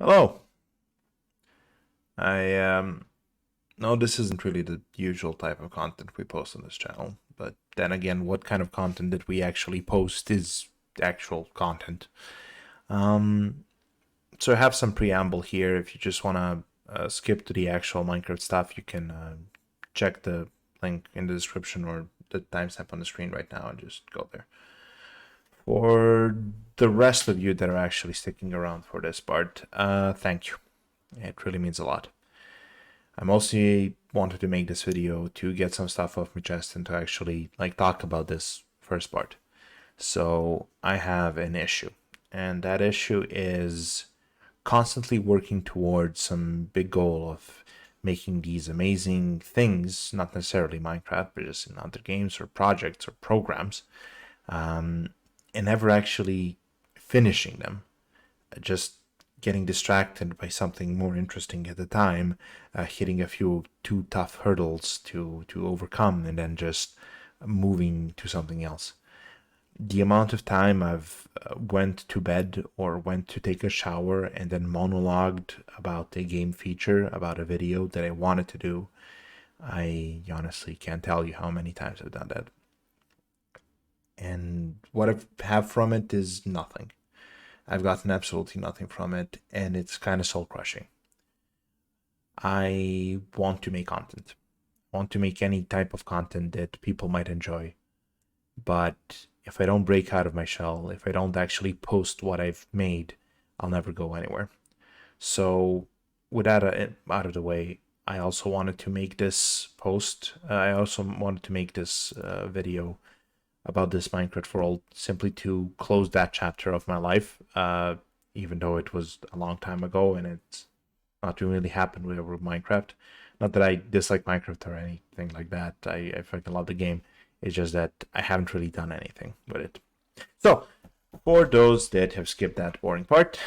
Hello. I know this isn't really the usual type of content we post on this channel, but then again, what kind of content that we actually post is actual content. Um, so I have some preamble here. If you just want to skip to the actual Minecraft stuff, you can check the link in the description or the timestamp on the screen right now and just go there. For the rest of you that are actually sticking around for this part, thank you. It really means a lot. I mostly wanted to make this video to get some stuff off my chest and to actually talk about this first part. So I have an issue, and that issue is constantly working towards some big goal of making these amazing things, not necessarily Minecraft, but just in other games or projects or programs, and never actually finishing them. Just getting distracted by something more interesting at the time, hitting a few too tough hurdles to overcome, and then just moving to something else. The amount of time I've went to bed or went to take a shower and then monologued about a game feature, about a video that I wanted to do, I honestly can't tell you how many times I've done that. And what I have from it is nothing. I've gotten absolutely nothing from it, and it's kind of soul crushing. I want to make content. I want to make any type of content that people might enjoy. But if I don't break out of my shell, if I don't actually post what I've made, I'll never go anywhere. So with that out of the way, I also wanted to make this post. I also wanted to make this video about this Minecraft world simply to close that chapter of my life, even though it was a long time ago and it's not really happened with Minecraft. Not that I dislike Minecraft or anything like that. I fucking love the game. It's just that I haven't really done anything with it. So, for those that have skipped that boring part,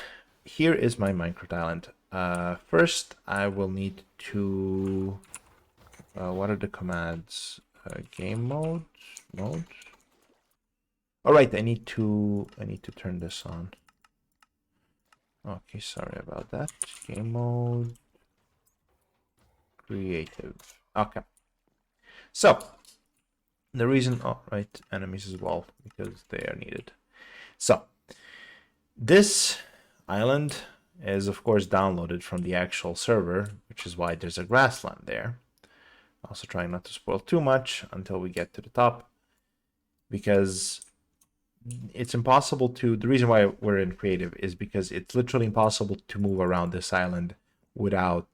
here is my Minecraft island. First, I will need to... what are the commands? Game mode? Mode? All right, I need to turn this on. Okay, sorry about that. Game mode, creative. Okay. So the reason, oh right, enemies as well because they are needed. So this island is of course downloaded from the actual server, which is why there's a grassland there. Also trying not to spoil too much until we get to the top, because it's impossible to, the reason why we're in creative is because it's literally impossible to move around this island without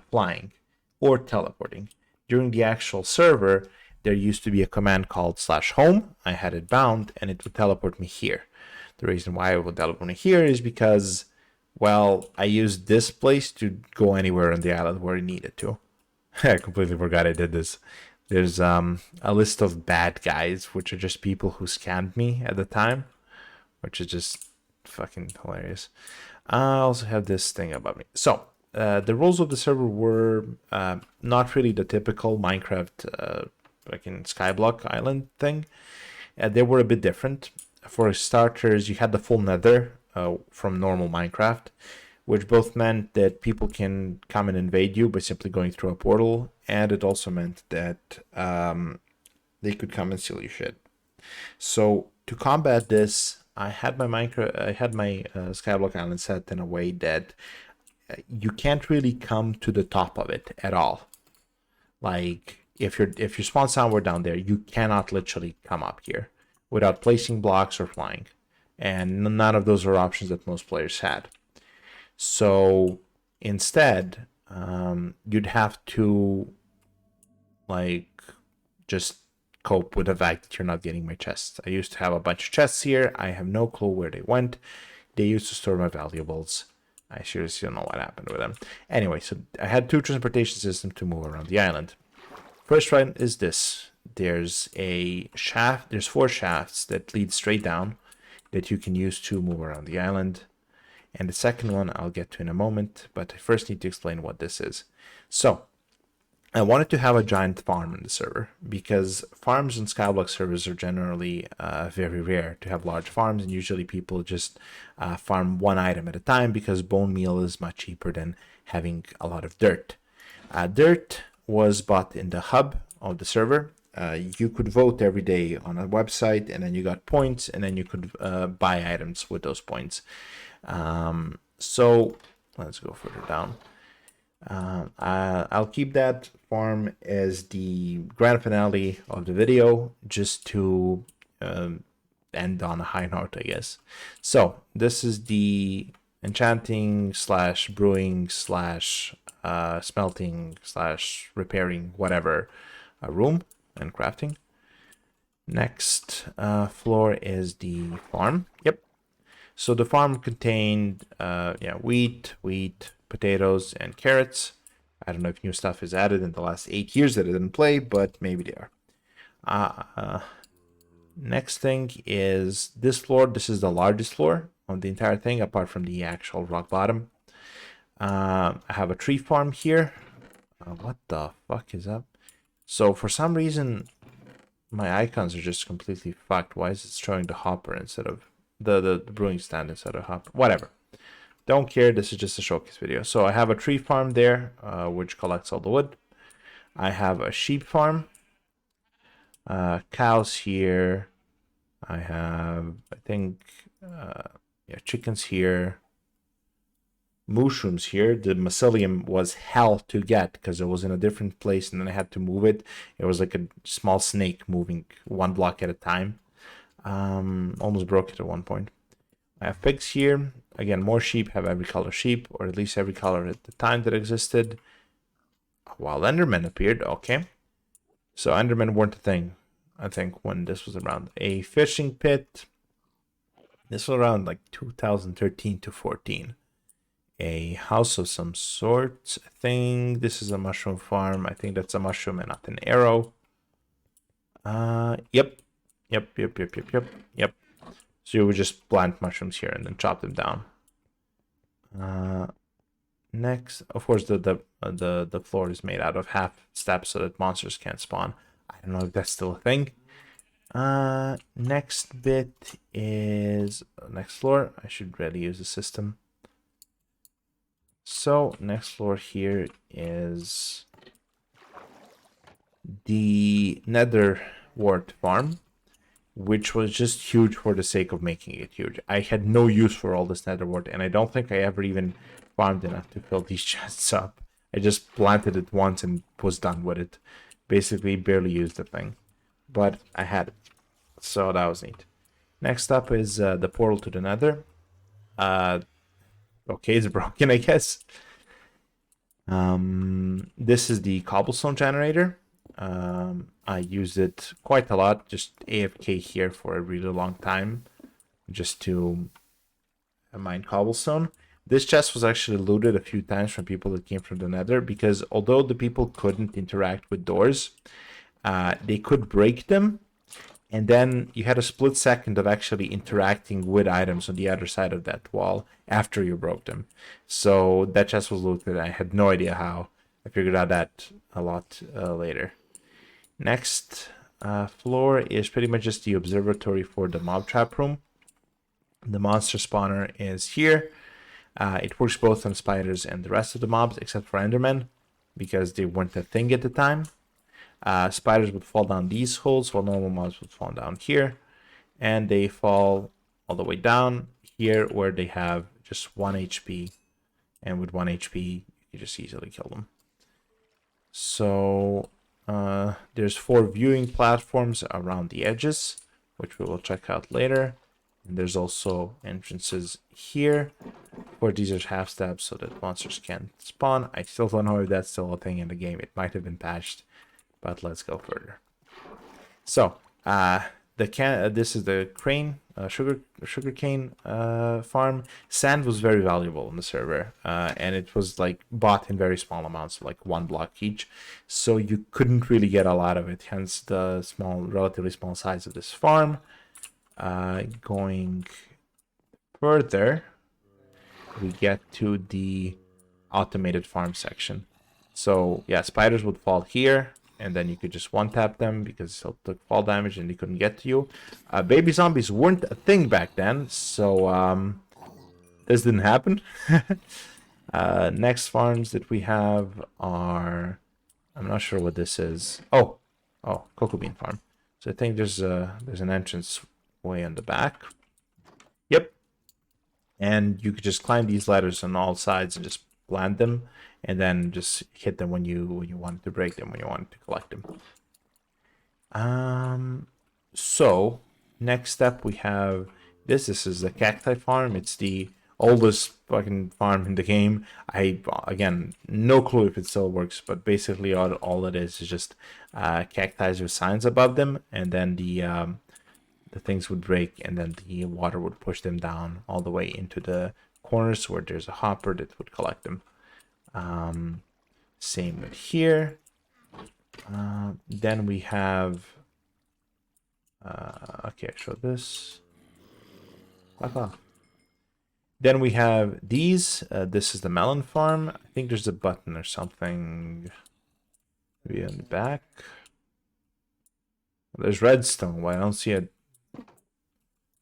flying or teleporting. During the actual server, there used to be a command called /home. I had it bound and it would teleport me here. The reason why it would teleport me here is because, well, I used this place to go anywhere on the island where I needed to. I completely forgot I did this. There's a list of bad guys, which are just people who scammed me at the time, which is just fucking hilarious. I also have this thing about me. So, the rules of the server were not really the typical Minecraft fucking Skyblock Island thing. They were a bit different. For starters, you had the full nether from normal Minecraft, which both meant that people can come and invade you by simply going through a portal, and it also meant that they could come and steal your shit. So to combat this, I had my Skyblock Island set in a way that you can't really come to the top of it at all. Like if you spawn somewhere down there, you cannot literally come up here without placing blocks or flying, and none of those are options that most players had. So instead, you'd have to just cope with the fact that you're not getting my chests. I used to have a bunch of chests here. I have no clue where they went. They used to store my valuables. I seriously don't know what happened with them. Anyway, so I had two transportation systems to move around the island. First one is this. There's a shaft. There's 4 shafts that lead straight down that you can use to move around the island. And the second one I'll get to in a moment, but I first need to explain what this is. So, I wanted to have a giant farm in the server because farms in Skyblock servers are generally very rare to have large farms, and usually people just farm one item at a time because bone meal is much cheaper than having a lot of dirt. Dirt was bought in the hub of the server. You could vote every day on a website, and then you got points, and then you could buy items with those points. So let's go further down. I'll keep that farm as the grand finale of the video, just to end on a high note, I guess. So this is the enchanting slash brewing slash smelting slash repairing whatever room and crafting. Next floor is the farm. Yep. So the farm contained wheat, potatoes, and carrots. I don't know if new stuff is added in the last 8 years that I didn't play, but maybe they are. Next thing is this floor. This is the largest floor of the entire thing, apart from the actual rock bottom. I have a tree farm here. What the fuck is up? So for some reason, my icons are just completely fucked. Why is it showing the hopper instead of the brewing stand instead of hopper? Whatever. Don't care, this is just a showcase video. So I have a tree farm there, which collects all the wood. I have a sheep farm, cows here. I have, I think, chickens here, mushrooms here. The mycelium was hell to get because it was in a different place, and then I had to move it. It was like a small snake moving one block at a time. Almost broke it at one point. I have pigs here. Again, more sheep. Have every color sheep, or at least every color at the time that existed. While Endermen appeared, okay. So Endermen weren't a thing, I think, when this was around. A fishing pit. This was around like 2013 to 14. A house of some sort. I think this is a mushroom farm. I think that's a mushroom and not an arrow. Yep. So you would just plant mushrooms here and then chop them down. Next, of course, the floor is made out of half steps so that monsters can't spawn. I don't know if that's still a thing. Next bit is next floor. I should really use the system. So next floor here is the nether wart farm, which was just huge for the sake of making it huge. I had no use for all this nether wart, and I don't think I ever even farmed enough to fill these chests up. I just planted it once and was done with it. Basically, barely used the thing. But I had it, so that was neat. Next up is the portal to the nether. Okay, it's broken, I guess. This is the cobblestone generator. I used it quite a lot, just AFK here for a really long time, just to mine cobblestone. This chest was actually looted a few times from people that came from the nether, because although the people couldn't interact with doors, they could break them, and then you had a split second of actually interacting with items on the other side of that wall after you broke them. So that chest was looted. I had no idea how. I figured out that a lot later. Next floor is pretty much just the observatory for the mob trap room. The monster spawner is here. It works both on spiders and the rest of the mobs, except for endermen, because they weren't a thing at the time. Spiders would fall down these holes, while normal mobs would fall down here. And they fall all the way down here, where they have just 1 HP. And with 1 HP, you just easily kill them. So there's 4 viewing platforms around the edges, which we will check out later. And there's also entrances here. Or these are half steps so that monsters can't spawn. I still don't know if that's still a thing in the game. It might have been patched, but let's go further. So this is the crane, sugarcane farm. Sand was very valuable in the server, and it was like bought in very small amounts, like 1 block each. So you couldn't really get a lot of it. Hence the relatively small size of this farm. Going further, we get to the automated farm section. So yeah, spiders would fall here, and then you could just one-tap them because they'll take fall damage and they couldn't get to you. Baby zombies weren't a thing back then, so this didn't happen. Next farms that we have are, I'm not sure what this is. Oh, cocoa bean farm. So I think there's an entrance way on the back. Yep. And you could just climb these ladders on all sides and just plant them, and then just hit them when you wanted to break them, when you wanted to collect them. So next step we have this. This is the cacti farm. It's the oldest fucking farm in the game. Again, no clue if it still works, but basically all it is just cacti with signs above them, and then the things would break, and then the water would push them down all the way into the corners where there's a hopper that would collect them. Same with here. Then we have okay, I showed this. Then we have these. This is the melon farm. I think there's a button or something maybe on the back. There's redstone. Why I don't see it?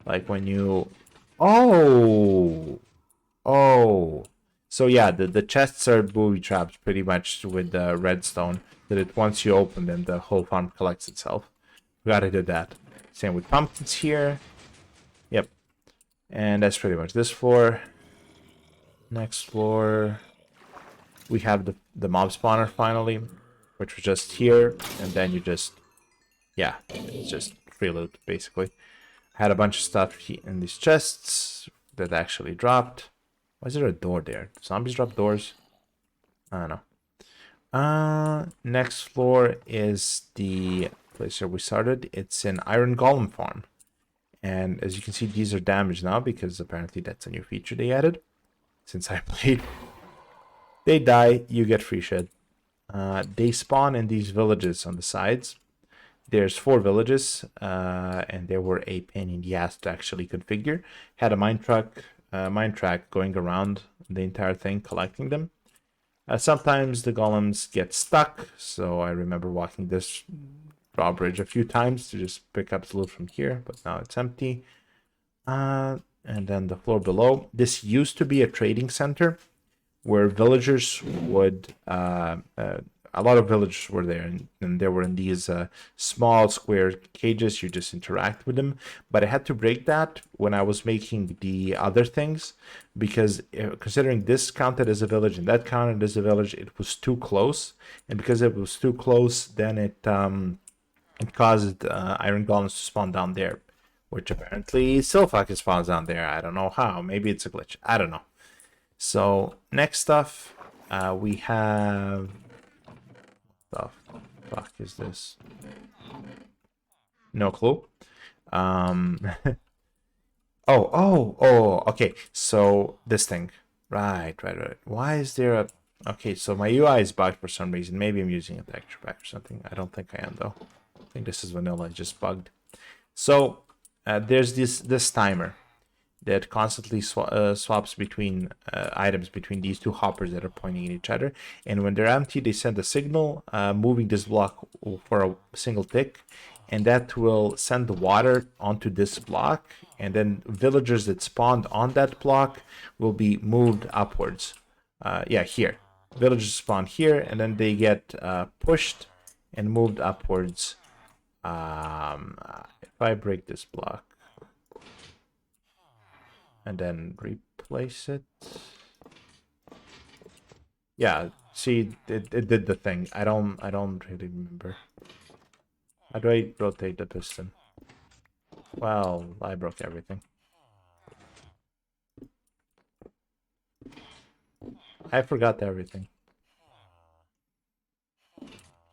Like when you... Oh! So yeah, the chests are booby traps pretty much with the redstone, that once you open them, the whole farm collects itself. We gotta do that. Same with pumpkins here. Yep. And that's pretty much this floor. Next floor, we have the mob spawner finally, which was just here, and then you just... Yeah, it's just free loot, basically. I had a bunch of stuff in these chests that actually dropped. Why is there a door there? Do zombies drop doors? I don't know. Next floor is the place where we started. It's an iron golem farm. And as you can see, these are damaged now because apparently that's a new feature they added. Since I played. They die, you get free shit. They spawn in these villages on the sides. There's 4 villages, and they were a pain in the ass to actually configure. Had a mine track going around the entire thing, collecting them. Sometimes the golems get stuck, so I remember walking this drawbridge a few times to just pick up the loot from here, but now it's empty. And then the floor below. This used to be a trading center where villagers would... a lot of villagers were there, and they were in these small square cages. You just interact with them. But I had to break that when I was making the other things, because considering this counted as a village and that counted as a village, it was too close. And because it was too close, then it caused iron golems to spawn down there, which apparently still fucking spawns down there. I don't know how. Maybe it's a glitch. I don't know. So next stuff, we have... The fuck is this? No clue. Okay. So this thing. Right. Why is there a... Okay, so my UI is bugged for some reason. Maybe I'm using a texture pack or something. I don't think I am, though. I think this is vanilla. It's just bugged. So there's this timer that constantly swaps between items between these 2 hoppers that are pointing at each other. And when they're empty, they send a signal moving this block for a single tick. And that will send the water onto this block. And then villagers that spawned on that block will be moved upwards. Yeah, here. Villagers spawn here, and then they get pushed and moved upwards. If I break this block and then replace it. Yeah, see, it did the thing. I don't really remember. How do I rotate the piston? Well, I broke everything. I forgot everything.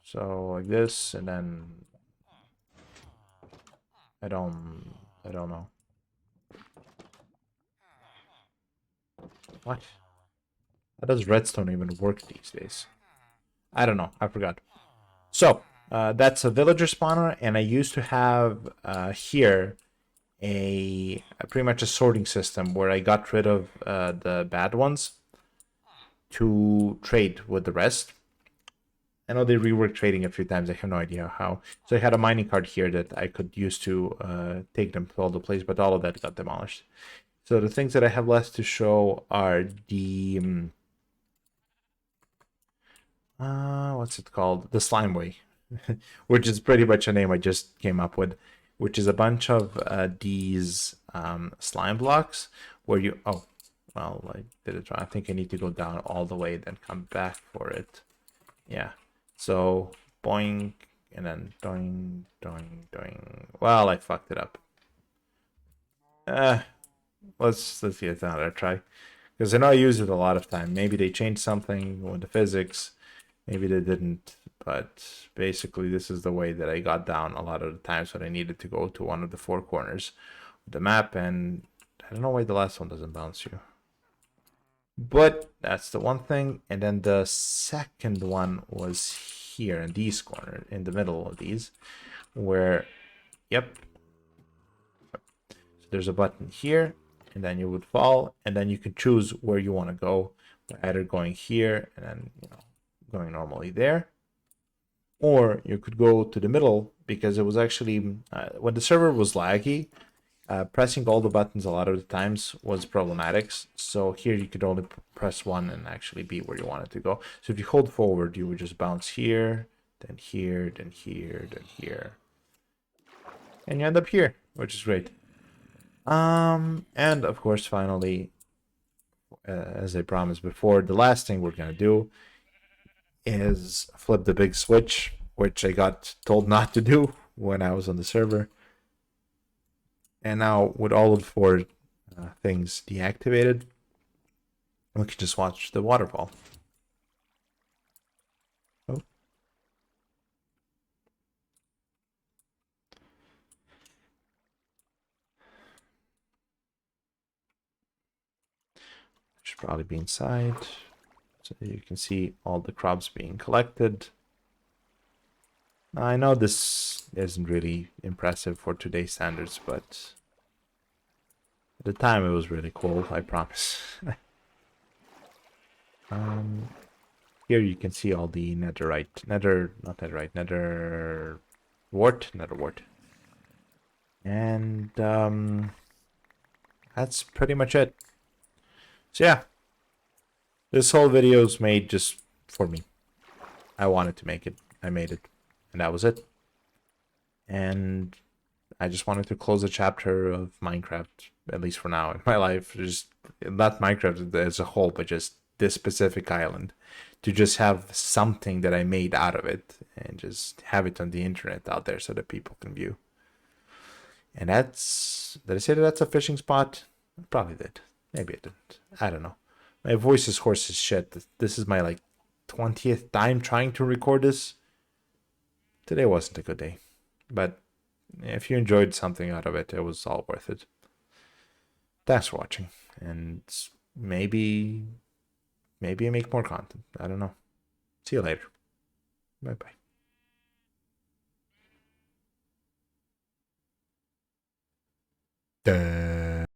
So like this, and then I don't know. What? How does redstone even work these days? I don't know. I forgot. So that's a villager spawner, and I used to have here a pretty much a sorting system where I got rid of the bad ones to trade with the rest. I know they reworked trading a few times. I have no idea how. So I had a mining cart here that I could use to take them to all the places, but all of that got demolished. So the things that I have left to show are the what's it called? The slime way, which is pretty much a name I just came up with, which is a bunch of these slime blocks where you well, I did it wrong. I think I need to go down all the way, then come back for it. Yeah. So boing, and then doing, doing, doing. Well, I fucked it up. Let's get another try, because I know I use it a lot of time. Maybe they changed something with the physics, maybe they didn't. But basically, this is the way that I got down a lot of the times when I needed to go to one of the four corners of the map, and I don't know why the last one doesn't bounce you. But that's the one thing. And then the second one was here in these corners, in the middle of these, where, yep. So there's a button here, and then you would fall, and then you can choose where you want to go, either going here and then, you know, going normally there, or you could go to the middle, because it was actually when the server was laggy, pressing all the buttons a lot of the times was problematic. So here you could only press one and actually be where you wanted to go. So if you hold forward, you would just bounce here, then here, then here, then here, and you end up here, which is great. And of course, finally, as I promised before, the last thing we're gonna do is flip the big switch, which I got told not to do when I was on the server. And now with all of the four things deactivated, we can just watch the waterfall. Oh. Should probably be inside. So you can see all the crops being collected. I know this isn't really impressive for today's standards, but at the time it was really cool, I promise. Here you can see all the nether wart. And that's pretty much it. So yeah, this whole video is made just for me. I wanted to make it, I made it, and that was it. And I just wanted to close a chapter of Minecraft, at least for now in my life. Just not Minecraft as a whole, but just this specific island, to just have something that I made out of it and just have it on the internet out there so that people can view. And that's, did I say that that's a fishing spot? I probably did. Maybe I didn't. I don't know. My voice is hoarse as shit. This is my like 20th time trying to record this. Today wasn't a good day, but if you enjoyed something out of it, it was all worth it. Thanks for watching, and maybe I make more content. I don't know. See you later. Bye bye.